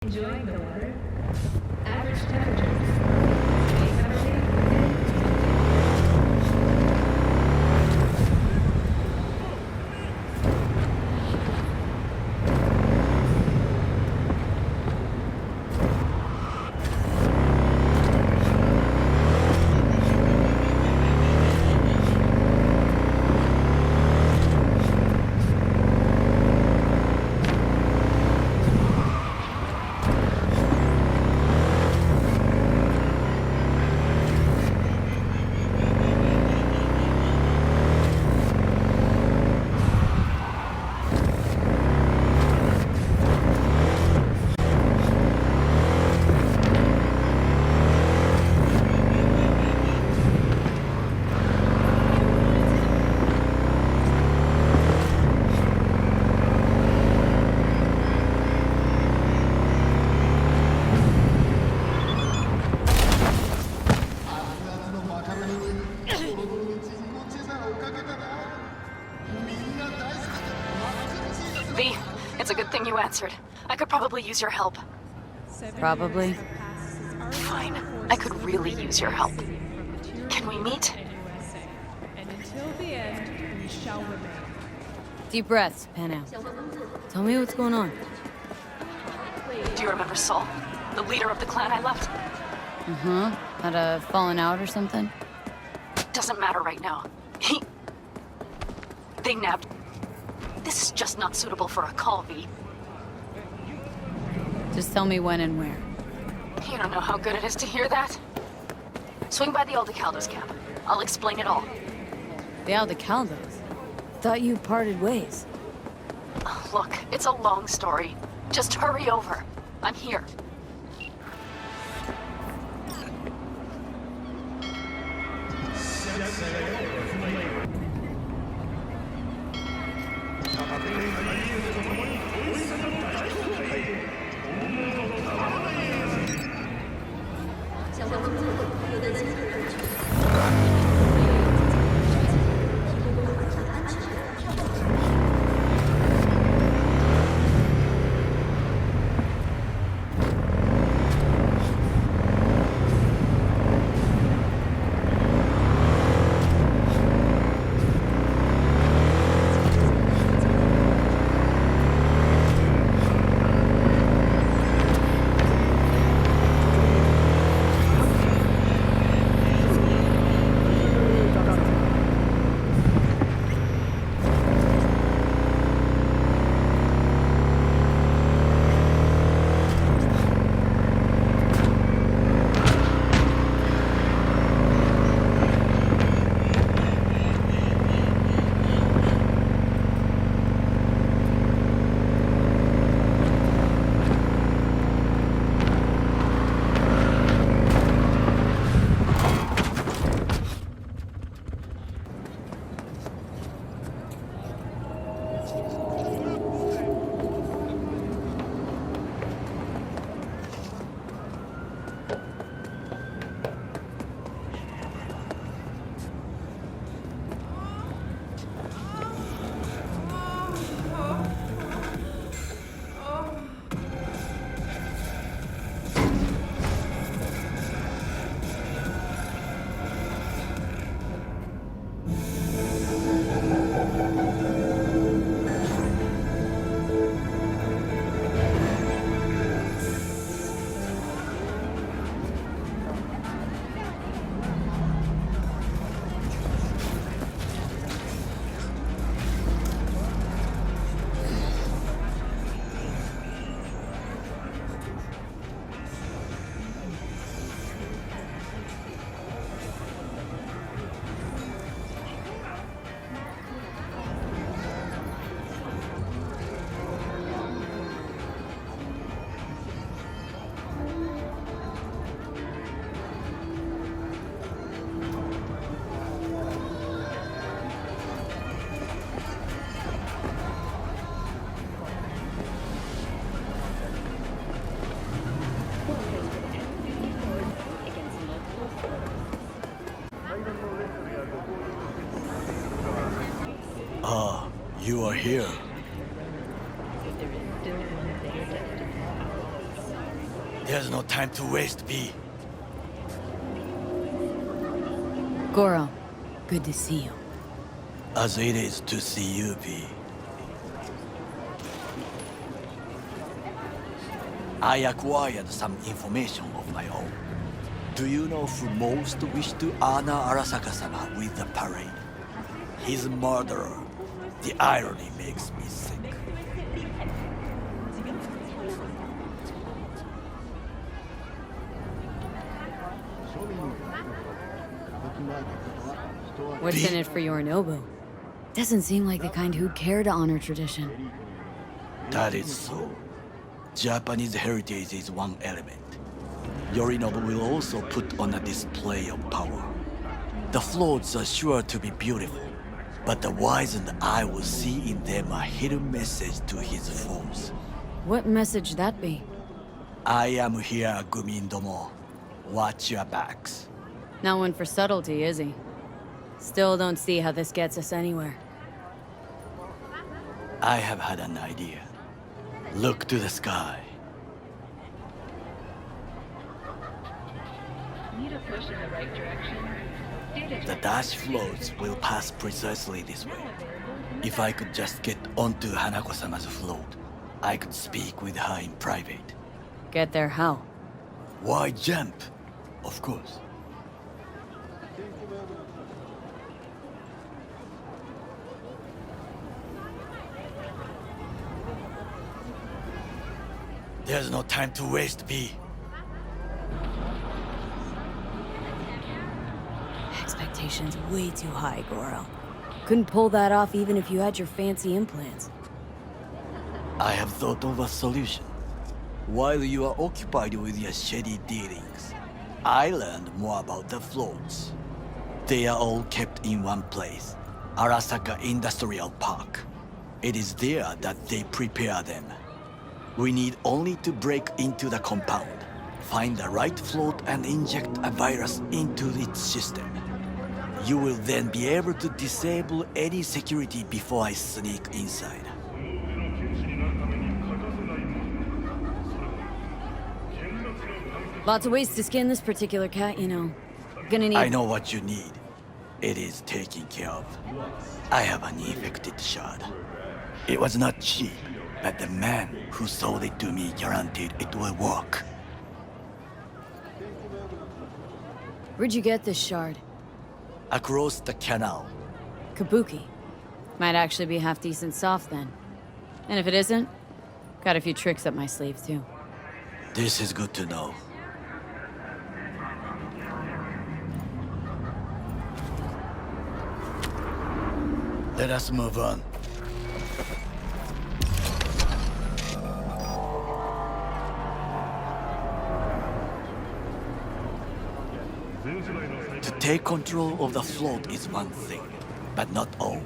Enjoying the weather? Average temperature. Space empty? V, it's a good thing you answered. I could probably use your help. Probably. Fine. I could really use your help. Can we meet? And until the end, we shall remain. Deep breaths, Pan. Tell me what's going on. Do you remember Saul? The leader of the clan I left? Uh-huh. Had a falling out or something? Doesn't matter right now. They nabbed. This is just not suitable for a call, V. Just tell me when and where. You don't know how good it is to hear that. Swing by the Aldecaldos camp. I'll explain it all. The Aldecaldos? Thought you parted ways. Look, it's a long story. Just hurry over. I'm here. You are here. There's no time to waste, B. Goro, good to see you. As it is to see you, B. I acquired some information of my own. Do you know who most wished to honor Arasaka-sama with the parade? His murderer. The irony makes me sick. What's in it for Yorinobu? Doesn't seem like the kind who'd care to honor tradition. That is so. Japanese heritage is one element. Yorinobu will also put on a display of power. The floats are sure to be beautiful, but the wizened eye will see in them a hidden message to his foes. What message that be? I am here, Gumindomo. Watch your backs. Not one for subtlety, is he? Still don't see how this gets us anywhere. I have had an idea. Look to the sky. Need a push in the right direction. The dash floats will pass precisely this way. If I could just get onto Hanako-sama's float, I could speak with her in private. Get there how? Why jump? Of course. There's no time to waste, B. Expectations way too high, Goro. Couldn't pull that off even if you had your fancy implants. I have thought of a solution. While you are occupied with your shady dealings, I learned more about the floats. They are all kept in one place, Arasaka Industrial Park. It is there that they prepare them. We need only to break into the compound, find the right float and inject a virus into its system. You will then be able to disable any security before I sneak inside. Lots of ways to skin this particular cat, you know. Gonna need... I know what you need. It is taken care of. I have an infected shard. It was not cheap, but the man who sold it to me guaranteed it will work. Where'd you get this shard? Across the canal. Kabuki. Might actually be half decent soft then. And if it isn't, got a few tricks up my sleeve too. This is good to know. Let us move on. To take control of the float is one thing, but not all.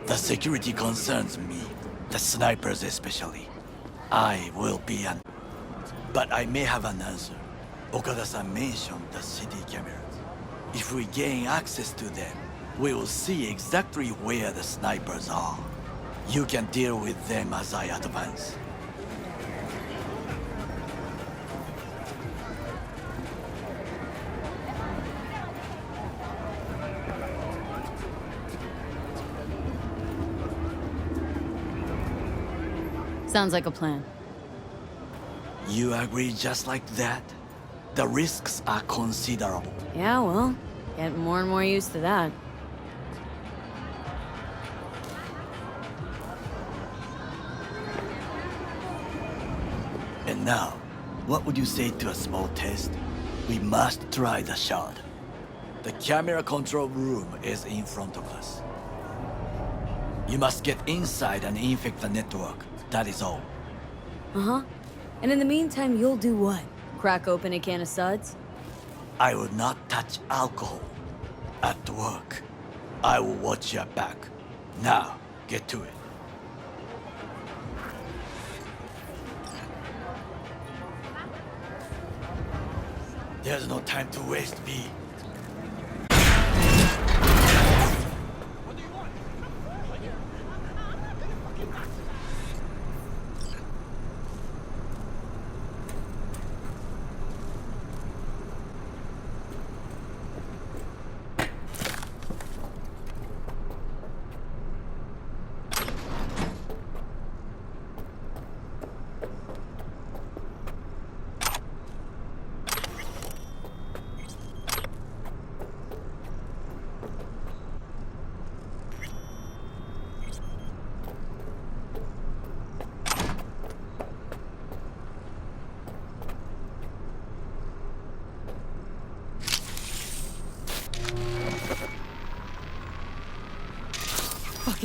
The security concerns me, the snipers especially. I will be an... But I may have an answer. Okada-san mentioned the city cameras. If we gain access to them, we will see exactly where the snipers are. You can deal with them as I advance. Sounds like a plan. You agree just like that? The risks are considerable. Yeah, well, get more and more used to that. And now, what would you say to a small test? We must try the shard. The camera control room is in front of us. You must get inside and infect the network. That is all. Uh-huh. And in the meantime, you'll do what? Crack open a can of suds? I will not touch alcohol. At work, I will watch your back. Now, get to it. There's no time to waste, B.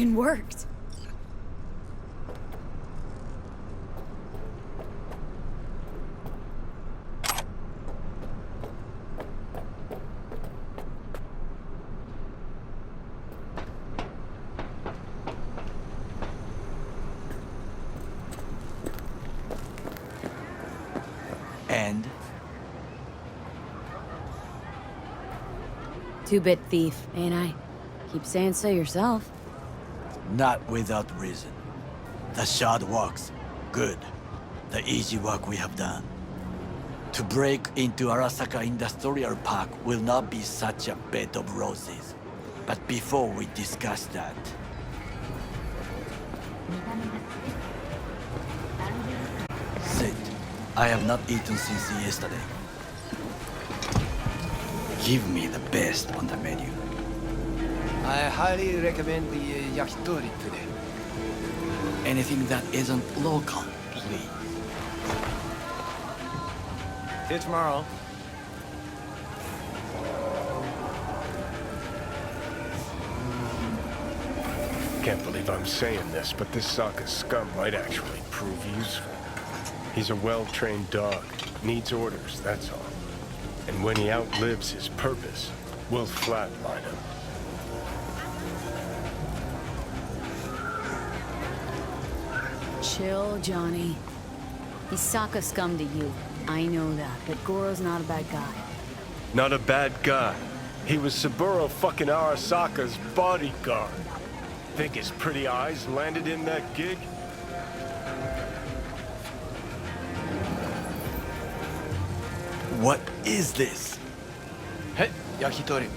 fucking worked. And Two-bit thief, ain't I? Keep saying so yourself. not without reason. The shard works. Good. The easy work we have done. To break into Arasaka Industrial Park will not be such a bed of roses. But before we discuss that, sit. I have not eaten since yesterday. Give me the best on the menu. I highly recommend the yakitori today. Anything that isn't local, please. See you tomorrow. Can't believe I'm saying this, but this Sokka scum might actually prove useful. He's a well-trained dog. Needs orders, that's all. And when he outlives his purpose, we'll flatline him. Chill, Johnny. He's Sokka scum to you. I know that, but Goro's not a bad guy. Not a bad guy. He was Saburo fucking Arasaka's bodyguard. Think his pretty eyes landed in that gig? What is this? Hey, yakitori.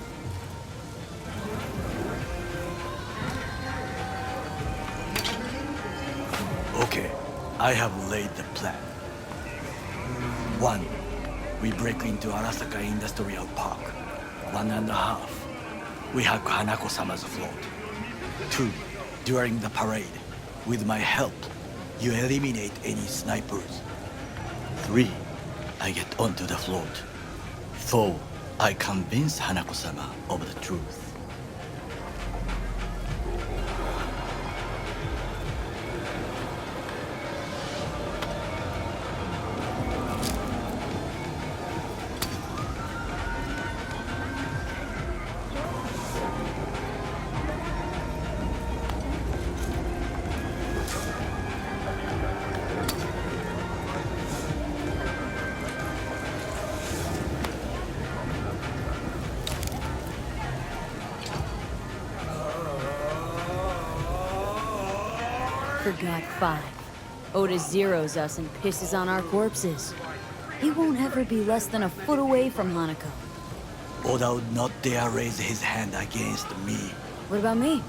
Okay, I have laid the plan. 1. We break into Arasaka Industrial Park. 1.5. We hack Hanako-sama's float. 2. During the parade, with my help, you eliminate any snipers. 3. I get onto the float. 4. I convince Hanako-sama of the truth. Forgot 5. Oda zeroes us and pisses on our corpses. He won't ever be less than a foot away from Hanako. Oda would not dare raise his hand against me. What about me?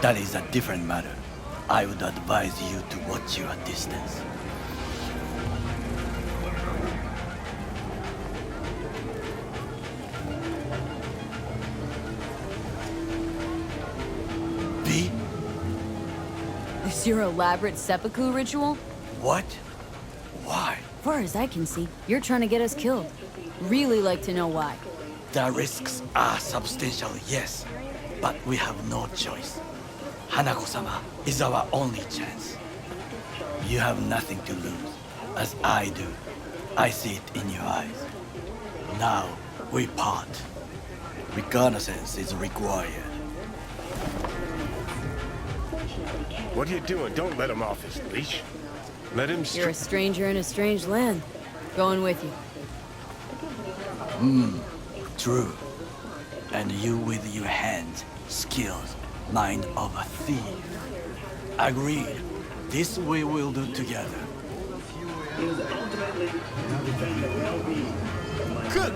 That is a different matter. I would advise you to watch your distance. V? Is your elaborate seppuku ritual? What? Why? Far as I can see, you're trying to get us killed. Really like to know why. The risks are substantial, yes. But we have no choice. Hanako-sama is our only chance. You have nothing to lose, as I do. I see it in your eyes. Now, we part. Reconnaissance is required. What are you doing? Don't let him off his leash. Let him You're a stranger in a strange land. Going with you. True. And you with your hands, skills, mind of a thief. Agreed. This we will do together. Cook!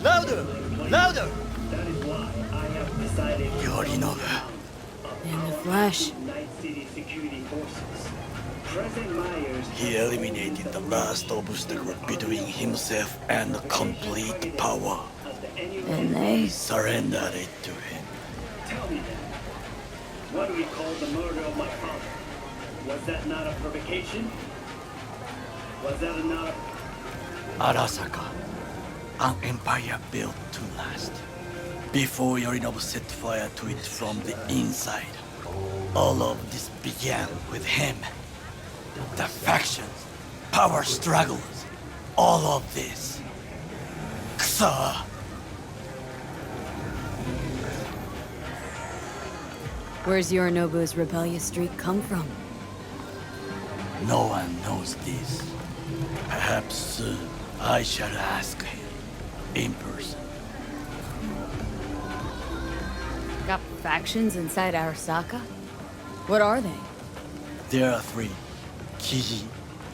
Louder! Louder! Yorinobu. In the flesh. He eliminated the last obstacle between himself and complete power. And they... Surrendered it to him. Tell me then, what do we call the murder of my father? Was that not a provocation? Was that not a... Arasaka. An empire built to last. before Yorinobu set fire to it from the inside. All of this began with him. The factions, power struggles, all of this. Kusa! Where's Yorinobu's rebellious streak come from? No one knows this. Perhaps soon I shall ask him in person. Got factions inside Arasaka? What are they? There are three: Kiji,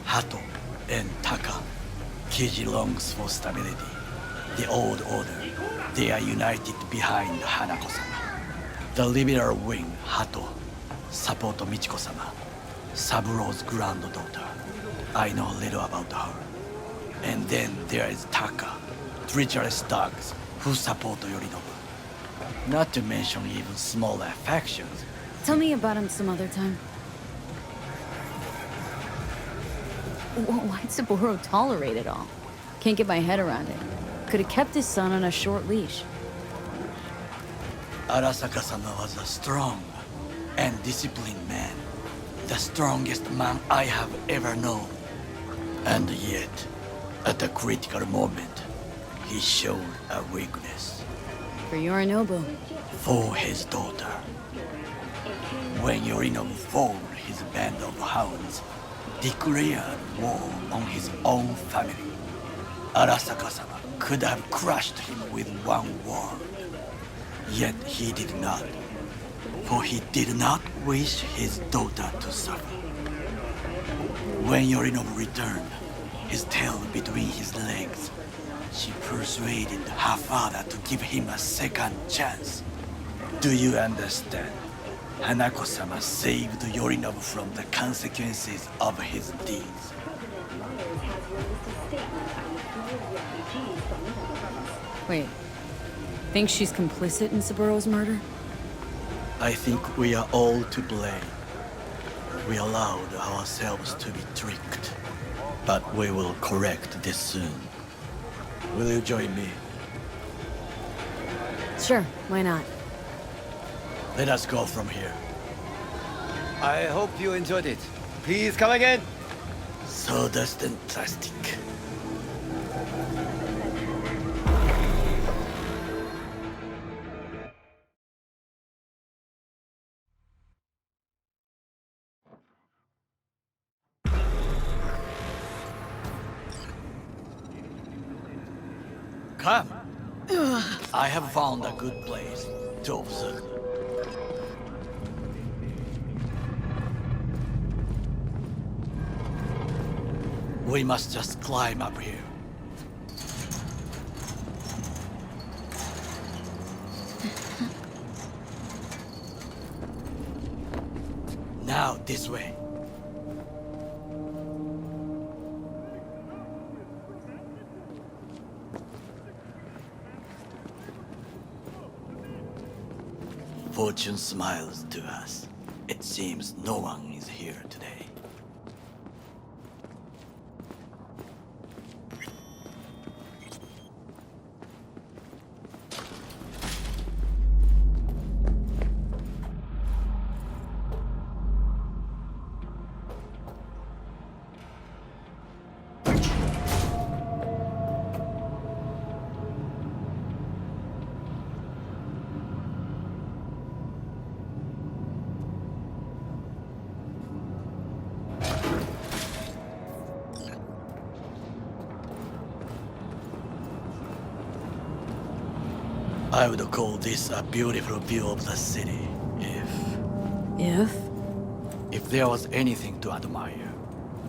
Hato, and Taka. Kiji longs for stability. The old order. They are united behind Hanako-sama. The liberal wing, Hato, support Michiko-sama, Saburo's granddaughter. I know little about her. And then there is Taka, treacherous dogs who support Yorinobu. Not to mention even smaller factions. Tell me about him some other time. Why'd Saburo tolerate it all? Can't get my head around it. Could have kept his son on a short leash. Arasaka-sama was a strong and disciplined man. The strongest man I have ever known. And yet, at a critical moment, he showed a weakness. For Yorinobu. For his daughter. When Yorinobu formed his band of hounds, declared war on his own family, Arasaka-sama could have crushed him with one word. Yet he did not, for he did not wish his daughter to suffer. When Yorinobu returned, his tail between his legs, she persuaded her father to give him a second chance. Do you understand? Hanako-sama saved Yorinobu from the consequences of his deeds. Wait. Think she's complicit in Saburo's murder? I think we are all to blame. We allowed ourselves to be tricked. But we will correct this soon. Will you join me? Sure, why not? Let us go from here. I hope you enjoyed it. Please come again. Sawdust and plastic. Come. I have found a good place to observe. We must just climb up here. Now, this way. Fortune smiles to us. It seems no one is here today. I would call this a beautiful view of the city, if there was anything to admire.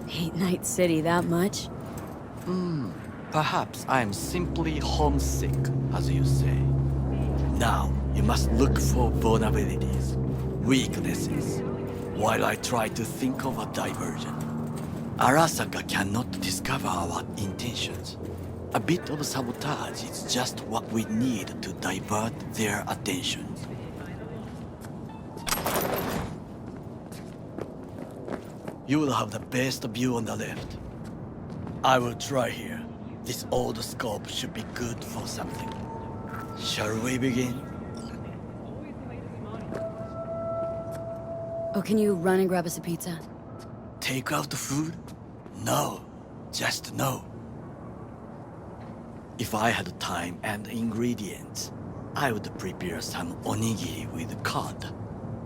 Hate Night City that much? Perhaps I'm simply homesick, as you say. Now, you must look for vulnerabilities, weaknesses, while I try to think of a diversion. Arasaka cannot discover our intentions. A bit of sabotage is just what we need to divert their attention. You will have the best view on the left. I will try here. This old scope should be good for something. Shall we begin? Oh, can you run and grab us a pizza? Take out the food? No. Just no. If I had time and ingredients, I would prepare some onigiri with cod,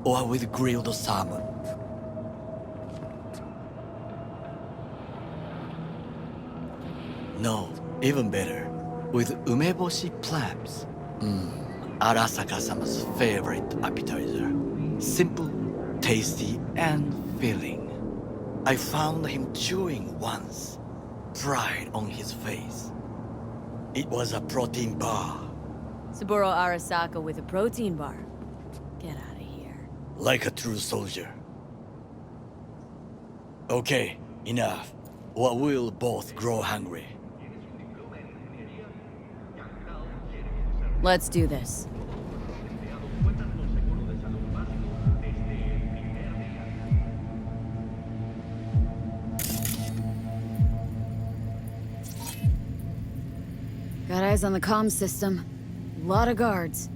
or with grilled salmon. No, even better, with umeboshi clams. Arasaka-sama's favorite appetizer. Simple, tasty, and filling. I found him chewing once, pride on his face. It was a protein bar. Saburo Arasaka with a protein bar. Get out of here. Like a true soldier. Okay, enough. Or we'll both grow hungry. Let's do this. Got eyes on the comm system. Lot of guards.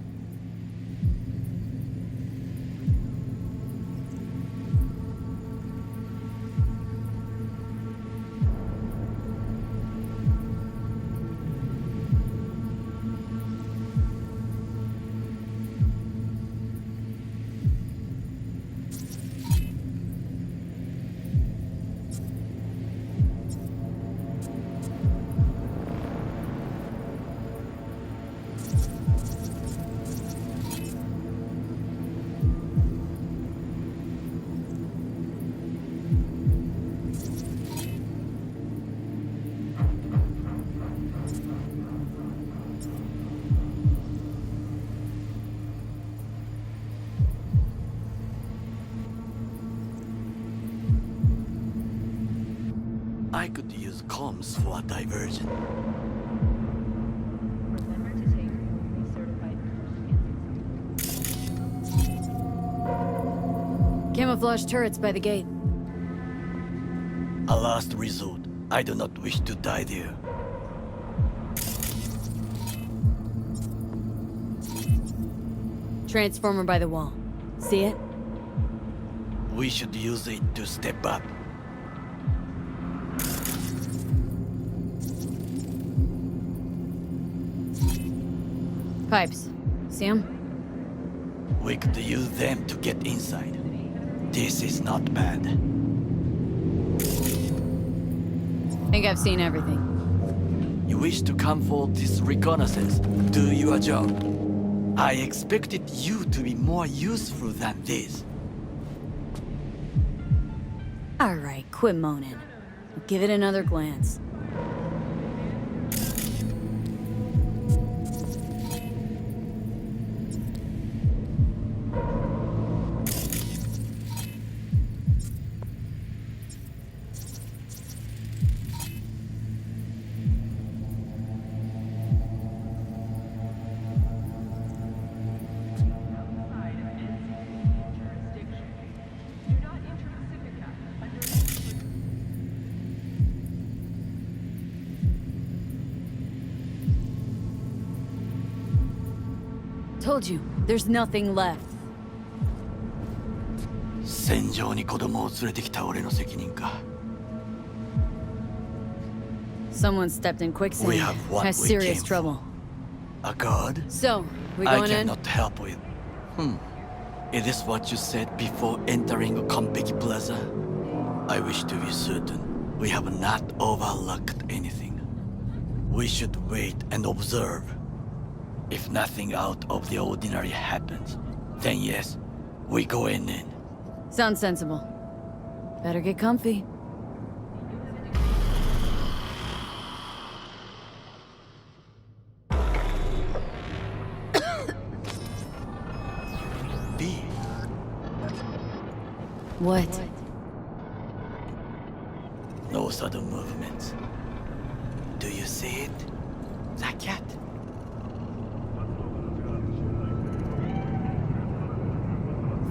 I could use comms for a diversion. Remember to take recertified. Camouflage turrets by the gate. A last resort. I do not wish to die there. Transformer by the wall. See it? We should use it to step up. Pipes. See them? We could use them to get inside. This is not bad. Think I've seen everything. You wish to come for this reconnaissance? Do your job. I expected you to be more useful than this. Alright, quit moaning. I'll give it another glance. Told you, there's nothing left. 戦場に子供を連れてきた俺の責任か。Someone stepped in quicksand. We have what Has we serious came trouble. A god? So, we I going in? cannot help with. Is this what you said before entering Konpeki Plaza? I wish to be certain we have not overlooked anything. We should wait and observe. If nothing out of the ordinary happens, then yes, we go in. Sounds sensible. Better get comfy. B. What? No sudden movements. Do you see it? The cat.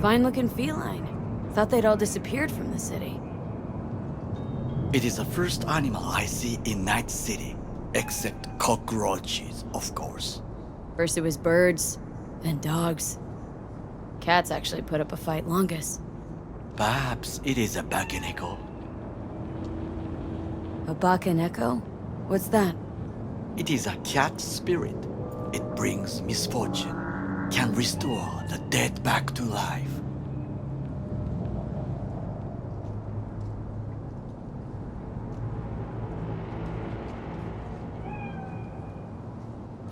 Fine-looking feline. Thought they'd all disappeared from the city. It is the first animal I see in Night City, except cockroaches, of course. First it was birds, then dogs. Cats actually put up a fight longest. Perhaps it is a Bakeneko. A Bakaneko? What's that? It is a cat spirit. It brings misfortune, can restore the dead back to life.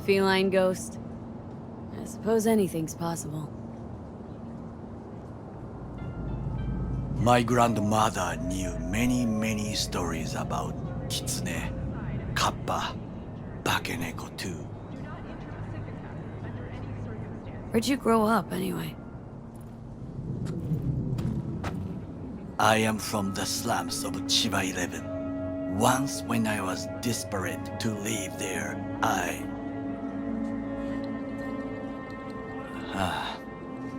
Feline ghost? I suppose anything's possible. My grandmother knew many stories about Kitsune, Kappa, Bakeneko too. Where'd you grow up, anyway? I am from the slums of Chiba 11. Once when I was desperate to live there,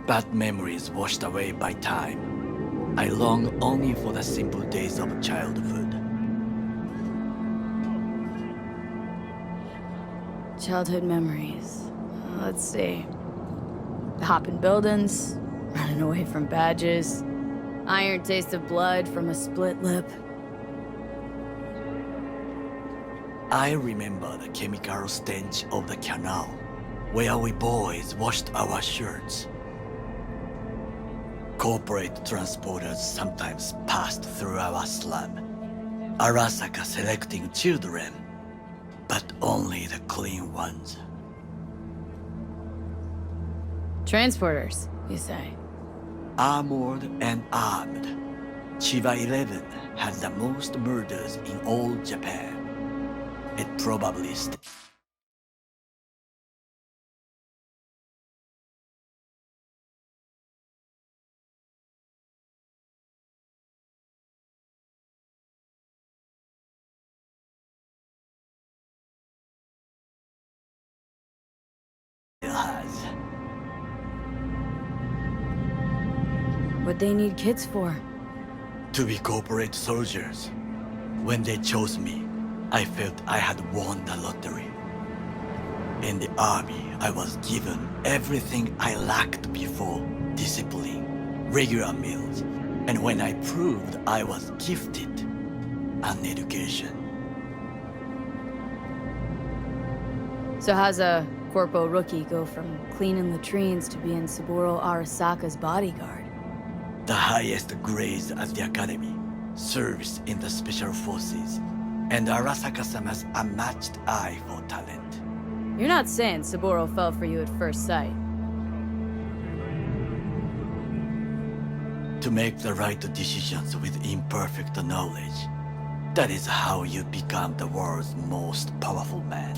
bad memories washed away by time. I long only for the simple days of childhood. Childhood memories. Let's see. Hopping buildings, running away from badges, iron taste of blood from a split lip. I remember the chemical stench of the canal, where we boys washed our shirts. Corporate transporters sometimes passed through our slum. Arasaka selecting children, but only the clean ones. Transporters, you say? Armored and armed, Chiba 11 had the most murders in all Japan. It probably still has. What they need kids for? To be corporate soldiers. When they chose me, I felt I had won the lottery. In the army, I was given everything I lacked before: discipline, regular meals, and when I proved I was gifted, an education. So how's a corpo rookie go from cleaning latrines to being Saburo Arasaka's bodyguard? The highest grades at the academy, service in the special forces, and Arasaka-sama's unmatched eye for talent. You're not saying Saburo fell for you at first sight. To make the right decisions with imperfect knowledge, that is how you become the world's most powerful man.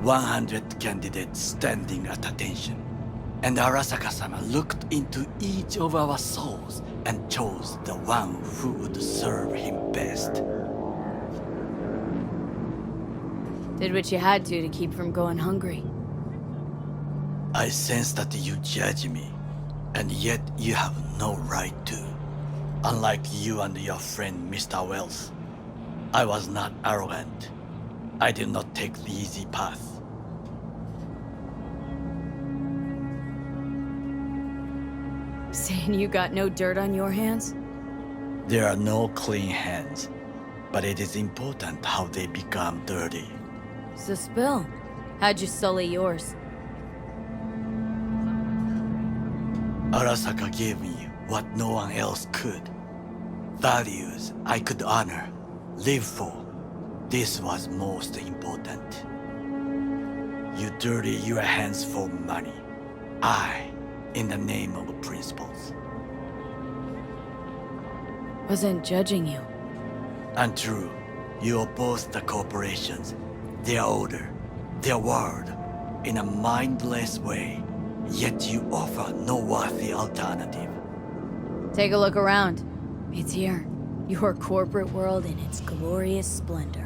"100 candidates standing at attention, and Arasaka-sama looked into each of our souls and chose the one who would serve him best." Did what you had to keep from going hungry. I sense that you judge me, and yet you have no right to. Unlike you and your friend Mr. Wells, I was not arrogant. I did not take the easy path. Saying you got no dirt on your hands? There are no clean hands, but it is important how they become dirty. So spill. How'd you sully yours? Arasaka gave me what no one else could. Values I could honor, live for. This was most important. You dirty your hands for money. I, in the name of principles. Wasn't judging you. Untrue. You oppose the corporations, their order, their word, in a mindless way, yet you offer no worthy alternative. Take a look around. It's here. Your corporate world in its glorious splendor.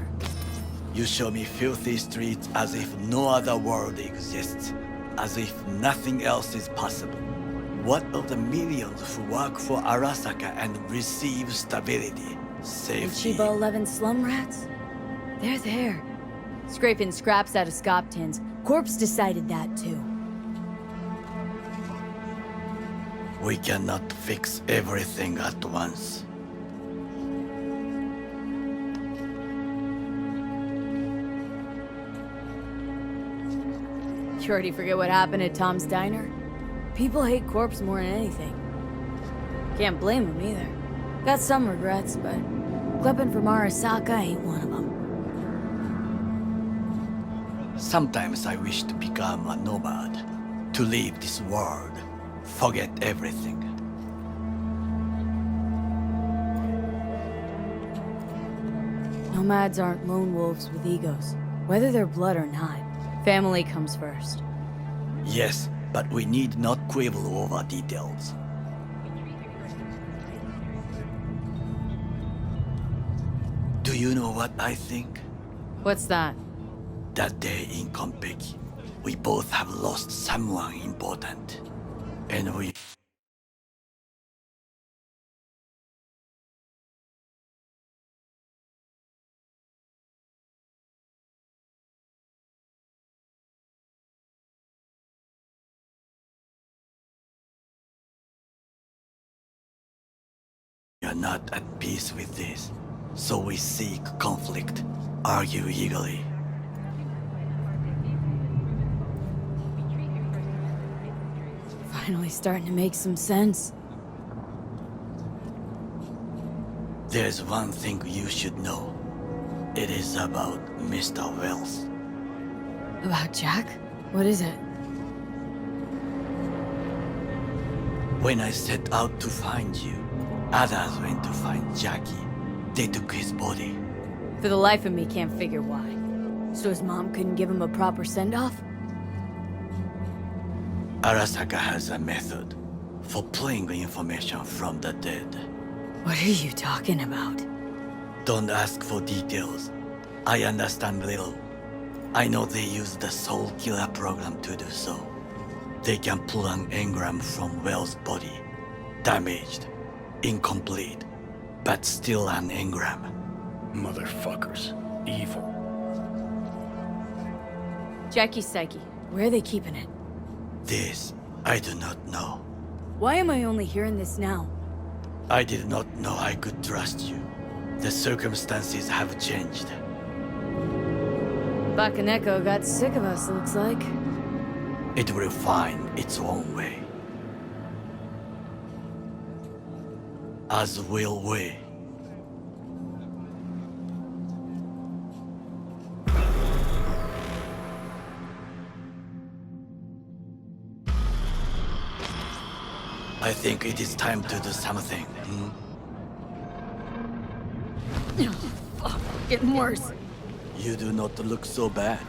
You show me filthy streets as if no other world exists, as if nothing else is possible. What of the millions who work for Arasaka and receive stability, And safety? Chiba 11 slum rats? They're there. Scraping scraps out of scop tins. Corpse decided that too. We cannot fix everything at once. You already forget what happened at Tom's Diner? People hate Corpse more than anything. Can't blame him either. Got some regrets, but clipping from Arasaka ain't one of them. Sometimes I wish to become a nomad, to leave this world, forget everything. Nomads aren't lone wolves with egos, whether they're blood or not. Family comes first. Yes, but we need not quibble over details. Do you know what I think? What's that? That day in Konpeki, we both have lost someone important. And we... are not at peace with this, so we seek conflict, argue eagerly. Finally starting to make some sense. There's one thing you should know. It is about Mr. Wells. About Jack? What is it? When I set out to find you, others went to find Jackie. They took his body. For the life of me, can't figure why. So his mom couldn't give him a proper send-off? Arasaka has a method for pulling information from the dead. What are you talking about? Don't ask for details. I understand little. I know they use the Soul Killer program to do so. They can pull an engram from Wells' body. Damaged, incomplete, but still an engram. Motherfuckers. Evil. Jackie's psyche. Where are they keeping it? This, I do not know. Why am I only hearing this now? I did not know I could trust you. The circumstances have changed. Bakaneko got sick of us, looks like. It will find its own way. As will we. I think it is time to do something. Fuck, getting worse. You do not look so bad.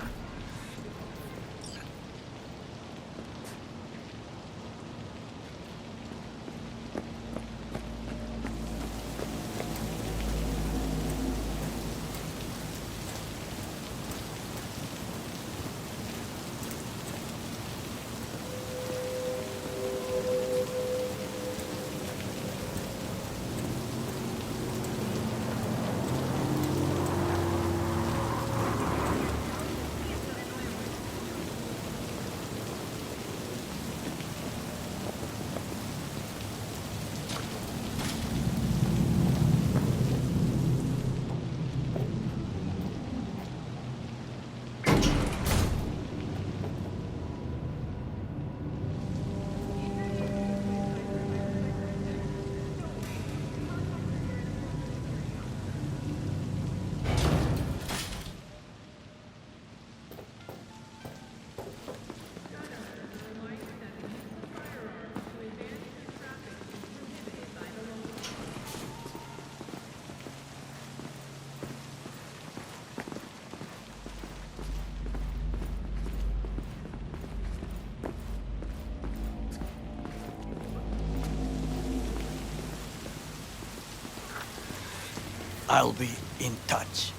I'll be in touch.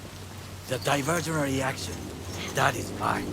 The diversionary action, that is mine.